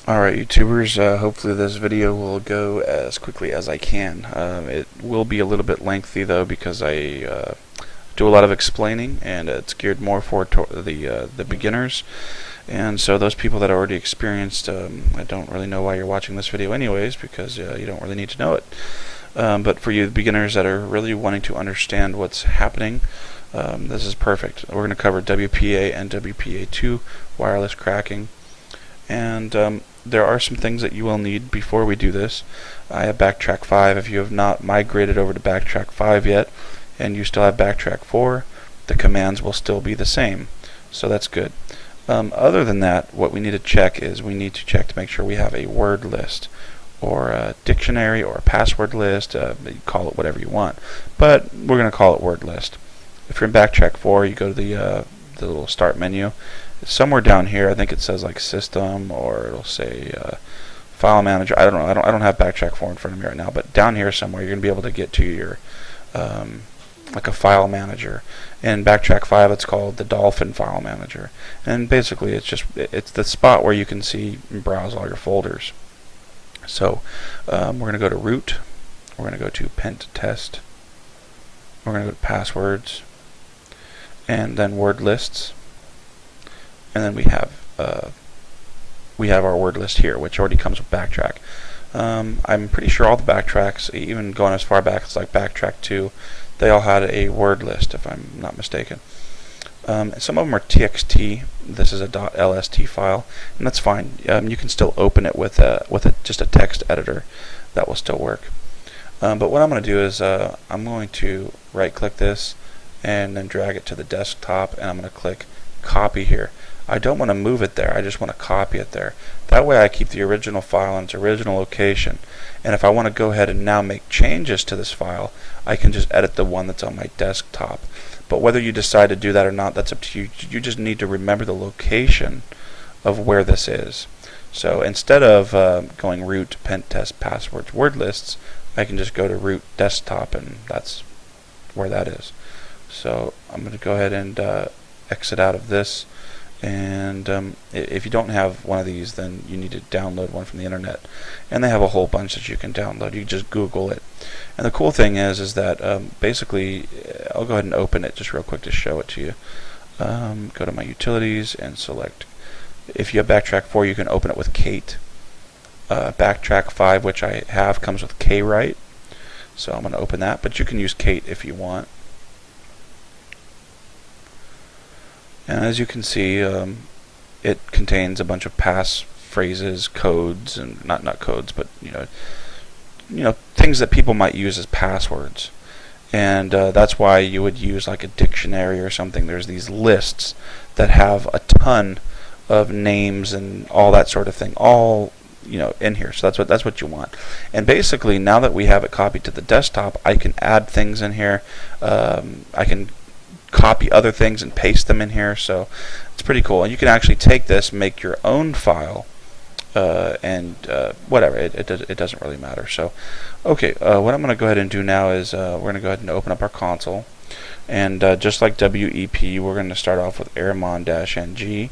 Alright, YouTubers, hopefully this video will go as quickly as I can. It will be a little bit lengthy though because I do a lot of explaining, and it's geared more for the beginners. And so those people that are already experienced, I don't really know why you're watching this video anyways, because you don't really need to know it. But for you beginners that are really wanting to understand what's happening, this is perfect. We're going to cover WPA and WPA2 wireless cracking. And there are some things that you will need before we do this. I have Backtrack 5. If you have not migrated over to Backtrack 5 yet, and you still have Backtrack 4, the commands will still be the same. So that's good. Other than that, what we need to check is we need to check to make sure we have a word list, or a dictionary, or a password list. You call it whatever you want, but we're going to call it word list. If you're in Backtrack 4, you go to the little start menu. Somewhere down here, I think it says like system, or it'll say file manager. I don't know. I don't have Backtrack 4 in front of me right now, but down here somewhere you're going to be able to get to your like a file manager. In Backtrack 5, it's called the Dolphin File Manager, and basically it's the spot where you can see and browse all your folders. So we're going to go to root. We're going to go to pent test. We're going to go to passwords, and then word lists. And then we have our word list here, which already comes with Backtrack. I'm pretty sure all the Backtracks, even going as far back as like Backtrack 2, they all had a word list, if I'm not mistaken. Some of them are TXT. This is a .lst file, and that's fine. You can still open it with just a text editor. That will still work. But what I'm going to do is I'm going to right-click this and then drag it to the desktop, and I'm going to click copy here. I don't want to move it there, I just want to copy it there. That way I keep the original file in its original location, and if I want to go ahead and now make changes to this file, I can just edit the one that's on my desktop. But whether you decide to do that or not, that's up to you. You just need to remember the location of where this is. So instead of going root, pent test, passwords, word lists, I can just go to root desktop, and that's where that is. So I'm going to go ahead and exit out of this. And if you don't have one of these, then you need to download one from the internet, and they have a whole bunch that you can download. You just Google it, and the cool thing is that basically, I'll go ahead and open it just real quick to show it to you. Go to my utilities and select. If you have Backtrack 4, you can open it with Kate. Backtrack 5, which I have, comes with Kwrite, so I'm going to open that. But you can use Kate if you want. And as you can see, it contains a bunch of pass phrases, codes, and not codes, but you know things that people might use as passwords. And that's why you would use like a dictionary or something. There's these lists that have a ton of names and all that sort of thing, all in here. So that's what you want. And basically, now that we have it copied to the desktop, I can add things in here. I can copy other things and paste them in here, so it's pretty cool. And you can actually take this, make your own file, and whatever, it doesn't really matter. So okay, what I'm going to go ahead and do now is we're going to go ahead and open up our console, and just like WEP, we're going to start off with airmon-ng.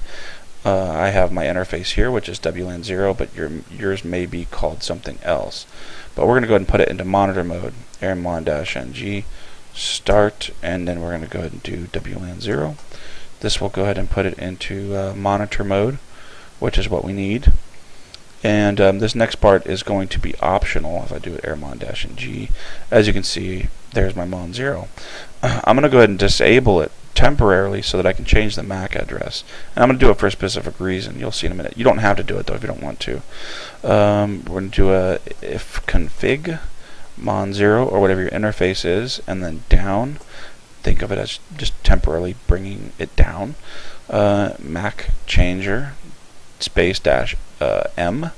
I have my interface here, which is WLAN0, but yours may be called something else. But we're going to go ahead and put it into monitor mode, airmon-ng, start, and then we're going to go ahead and do WLAN0. This will go ahead and put it into monitor mode, which is what we need. And this next part is going to be optional. If I do it airmon-ng, as you can see, there's my mon0. I'm going to go ahead and disable it temporarily so that I can change the MAC address. And I'm going to do it for a specific reason. You'll see in a minute. You don't have to do it though if you don't want to. We're going to do a if config mon0, or whatever your interface is, and then down. Think of it as just temporarily bringing it down. MAC changer space dash M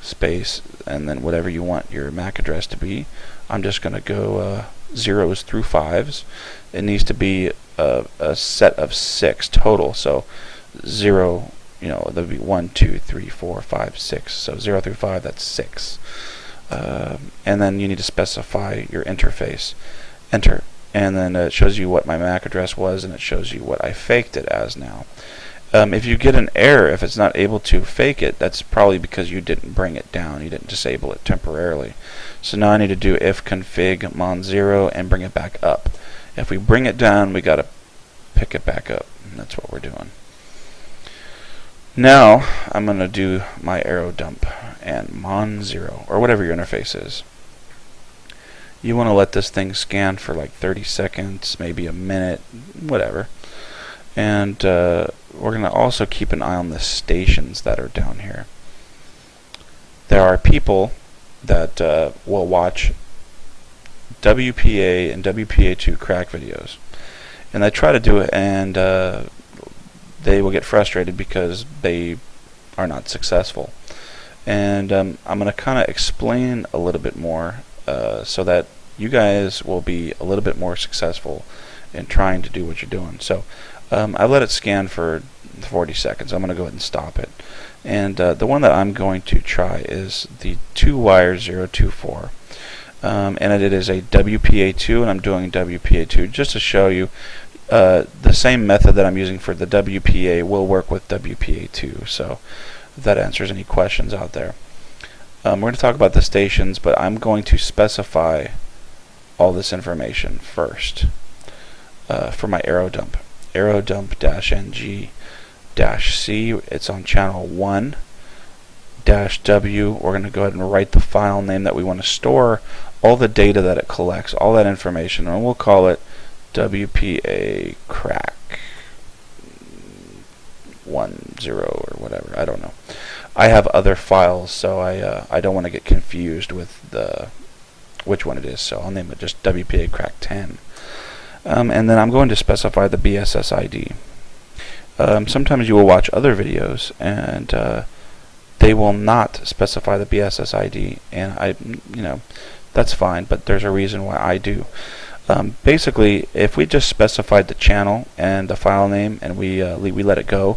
space, and then whatever you want your MAC address to be. I'm just going to go 0s through 5s. It needs to be a set of 6 total. So 0, there'll be 1, 2, 3, 4, 5, 6. So 0 through 5, that's 6. And then you need to specify your interface. Enter. And then it shows you what my MAC address was, and it shows you what I faked it as now. If you get an error, if it's not able to fake it, that's probably because you didn't bring it down. You didn't disable it temporarily. So now I need to do if config mon 0 and bring it back up. If we bring it down, we got to pick it back up. And that's what we're doing. Now I'm going to do my arrow dump and mon 0, or whatever your interface is. You want to let this thing scan for like 30 seconds, maybe a minute, whatever. And we're going to also keep an eye on the stations that are down here. There are people that will watch WPA and WPA2 crack videos. And they try to do it, and they will get frustrated because they are not successful. And I'm going to kind of explain a little bit more so that you guys will be a little bit more successful in trying to do what you're doing. So I let it scan for 40 seconds. I'm going to go ahead and stop it. And the one that I'm going to try is the 2wire024. And it is a WPA2, and I'm doing WPA2 just to show you the same method that I'm using for the WPA will work with WPA2. So if that answers any questions out there. We're going to talk about the stations, but I'm going to specify all this information first for my arrow dump. Arrow dump -ng -c, it's on channel 1 -w. We're going to go ahead and write the file name that we want to store all the data that it collects, all that information, and we'll call it WPA crack 10 or whatever. I don't know. I have other files, so I don't want to get confused with which one it is, so I'll name it just WPA crack 10. And then I'm going to specify the BSS ID. Sometimes you will watch other videos and they will not specify the BSS ID, and that's fine, but there's a reason why I do. Basically, if we just specified the channel and the file name and we let it go,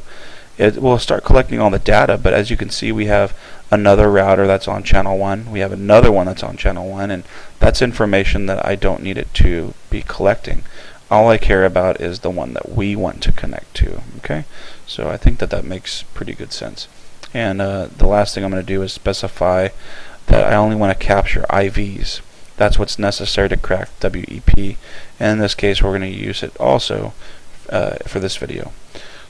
it will start collecting all the data. But as you can see, we have another router that's on channel 1. We have another one that's on channel 1, and that's information that I don't need it to be collecting. All I care about is the one that we want to connect to. Okay, so I think that makes pretty good sense. And the last thing I'm going to do is specify that I only want to capture IVs. That's what's necessary to crack WEP, and in this case we're going to use it also for this video.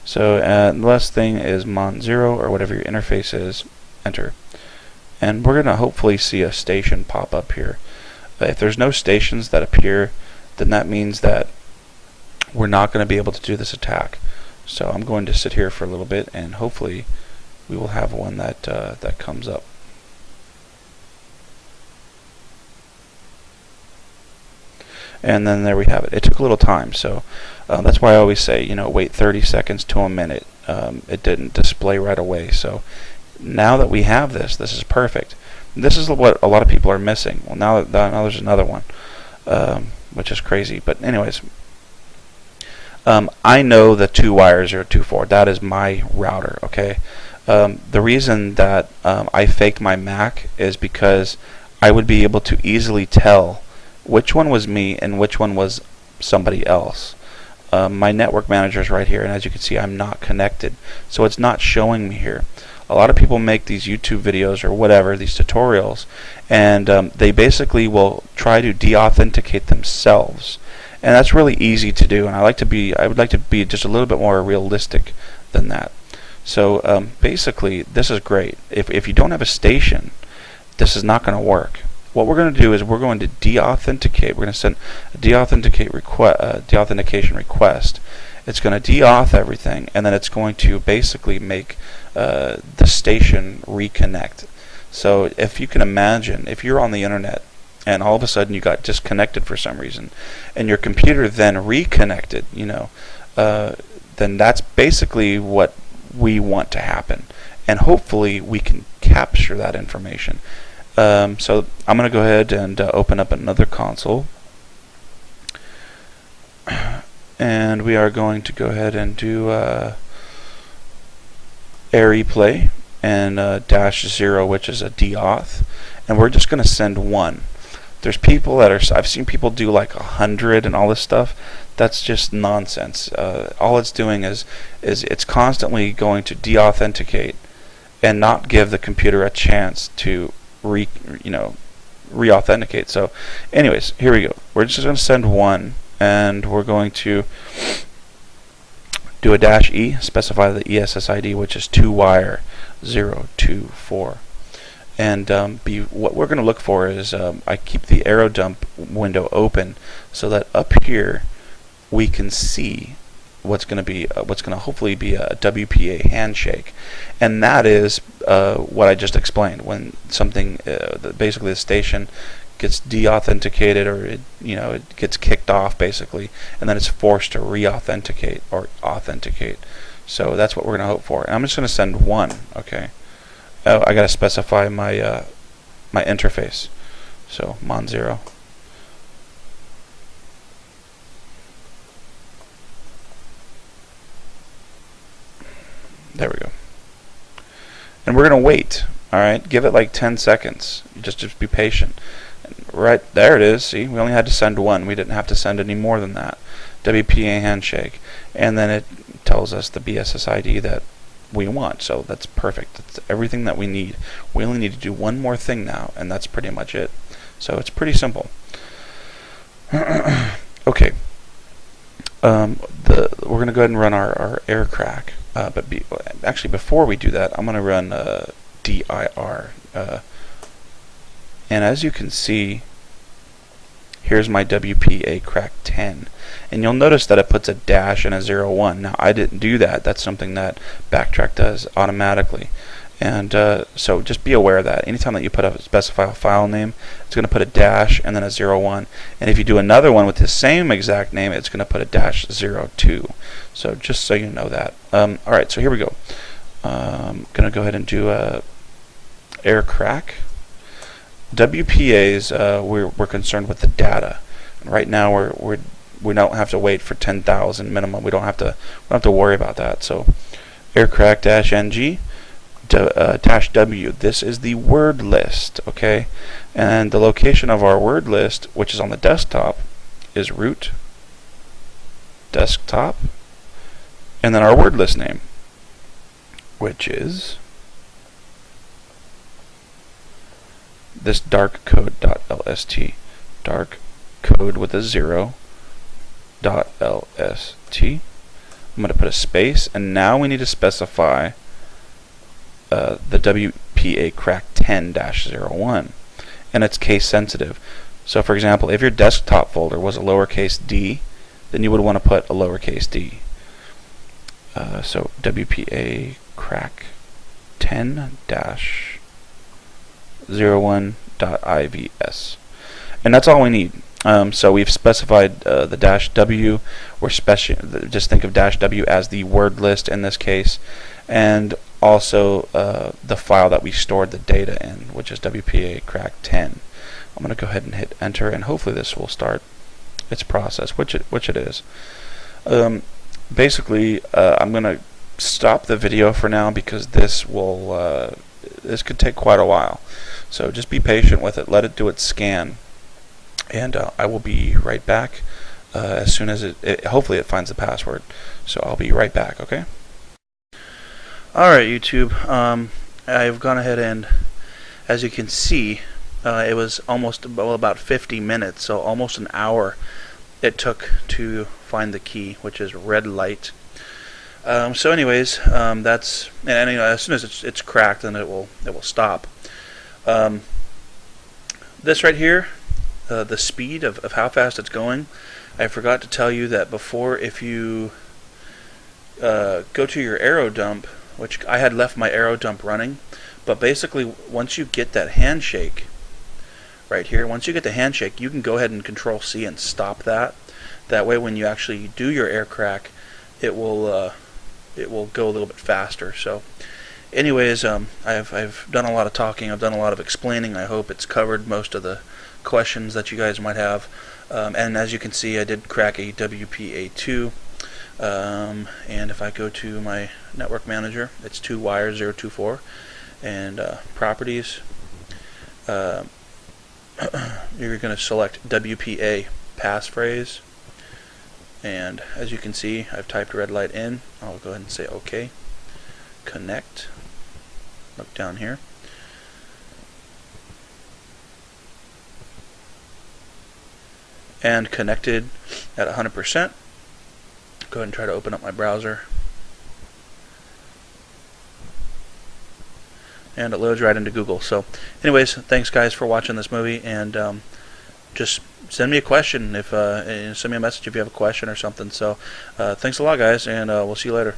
So the last thing is mon 0, or whatever your interface is, enter. And we're going to hopefully see a station pop up here. If there's no stations that appear, then that means that we're not going to be able to do this attack. So I'm going to sit here for a little bit, and hopefully we will have one that comes up. And then there we have it. It took a little time, so that's why I always say, wait 30 seconds to a minute. It didn't display right away. So now that we have this is perfect. This is what a lot of people are missing. Well, now there's another one, which is crazy. But anyways, I know the 2wire024. That is my router. Okay. The reason that I faked my MAC is because I would be able to easily tell which one was me and which one was somebody else. My network manager is right here, and as you can see, I'm not connected, so it's not showing me here. A lot of people make these YouTube videos or whatever, these tutorials, and they basically will try to de-authenticate themselves, and that's really easy to do. And I would like to be just a little bit more realistic than that. So basically, this is great. If you don't have a station, this is not going to work. What we're going to do is we're going to de-authenticate. We're going to send a de-authentication request. It's going to de-auth everything, and then it's going to basically make the station reconnect. So if you can imagine, if you're on the internet and all of a sudden you got disconnected for some reason, and your computer then reconnected, then that's basically what we want to happen, and hopefully we can capture that information. So I'm going to go ahead and open up another console, and we are going to go ahead and do air replay and -0, which is a deauth, and we're just going to send 1. There's people that are, I've seen people do like 100 and all this stuff. That's just nonsense. All it's doing is it's constantly going to deauthenticate and not give the computer a chance to re-authenticate. So anyways, here we go. We're just going to send one, and we're going to do a -E, specify the ESSID, which is 2-wire 024. And what we're going to look for is I keep the arrow dump window open so that up here we can see what's going to hopefully be a WPA handshake, and that is what I just explained. When something, basically the station gets deauthenticated, or it gets kicked off basically, and then it's forced to re-authenticate or authenticate. So that's what we're going to hope for. And I'm just going to send one. Okay. Oh, I got to specify my my interface. So mon0. There we go. And we're going to wait. All right, give it like 10 seconds. Just be patient. And right there it is. See, we only had to send one. We didn't have to send any more than that. WPA handshake. And then it tells us the BSSID that we want. So that's perfect. That's everything that we need. We only need to do one more thing now, and that's pretty much it. So it's pretty simple. Okay. We're going to go ahead and run our air crack. Actually, before we do that, I'm going to run dir. And as you can see, here's my WPA crack 10. And you'll notice that it puts a dash and a 01. Now, I didn't do that. That's something that Backtrack does automatically. And so just be aware of that. Anytime that you specify a file name, it's going to put a dash and then a 01. And if you do another one with the same exact name, it's going to put a dash 02. So just so you know that. Alright, so here we go. I'm going to go ahead and do air crack. WPAs, we're concerned with the data. And right now we don't have to wait for 10,000 minimum. We don't have to worry about that. So aircrack -ng -w. This is the word list, okay? And the location of our word list, which is on the desktop, is root desktop, and then our word list name, which is this dark code.lst, dark code with a 0.lst. I'm going to put a space, and now we need to specify the WPA crack 10-01, and it's case sensitive. So for example, if your desktop folder was a lowercase d, then you would want to put a lowercase d. So WPA crack 10-01.ivs, and that's all we need. So we've specified the -w. Just think of -w as the word list in this case, and also the file that we stored the data in, which is WPA crack 10. I'm going to go ahead and hit enter, and hopefully this will start its process, which it is. Basically, I'm going to stop the video for now because this could take quite a while. So just be patient with it. Let it do its scan, and I will be right back as soon as hopefully it finds the password. So I'll be right back. Okay. Alright, YouTube, I've gone ahead and, as you can see, it was about 50 minutes, so almost an hour it took to find the key, which is red light. So anyways, that's, and as soon as it's cracked, then it will stop. This right here, the speed of how fast it's going, I forgot to tell you that before. If you go to your arrow dump, which I had left my arrow dump running, but basically once you get that handshake right here, once you get the handshake, you can go ahead and Control-C and stop that. That way when you actually do your air crack, it will go a little bit faster. So anyways, I've done a lot of talking, I've done a lot of explaining. I hope it's covered most of the questions that you guys might have. And as you can see, I did crack a WPA2. And if I go to my network manager, it's 2-wire 024, and properties. you're going to select WPA passphrase, and as you can see, I've typed red light in. I'll go ahead and say OK. Connect. Look down here. And connected at 100%. Go ahead and try to open up my browser. And it loads right into Google. So anyways, thanks guys for watching this movie, and just send me a question if send me a message if you have a question or something. So thanks a lot guys, and we'll see you later.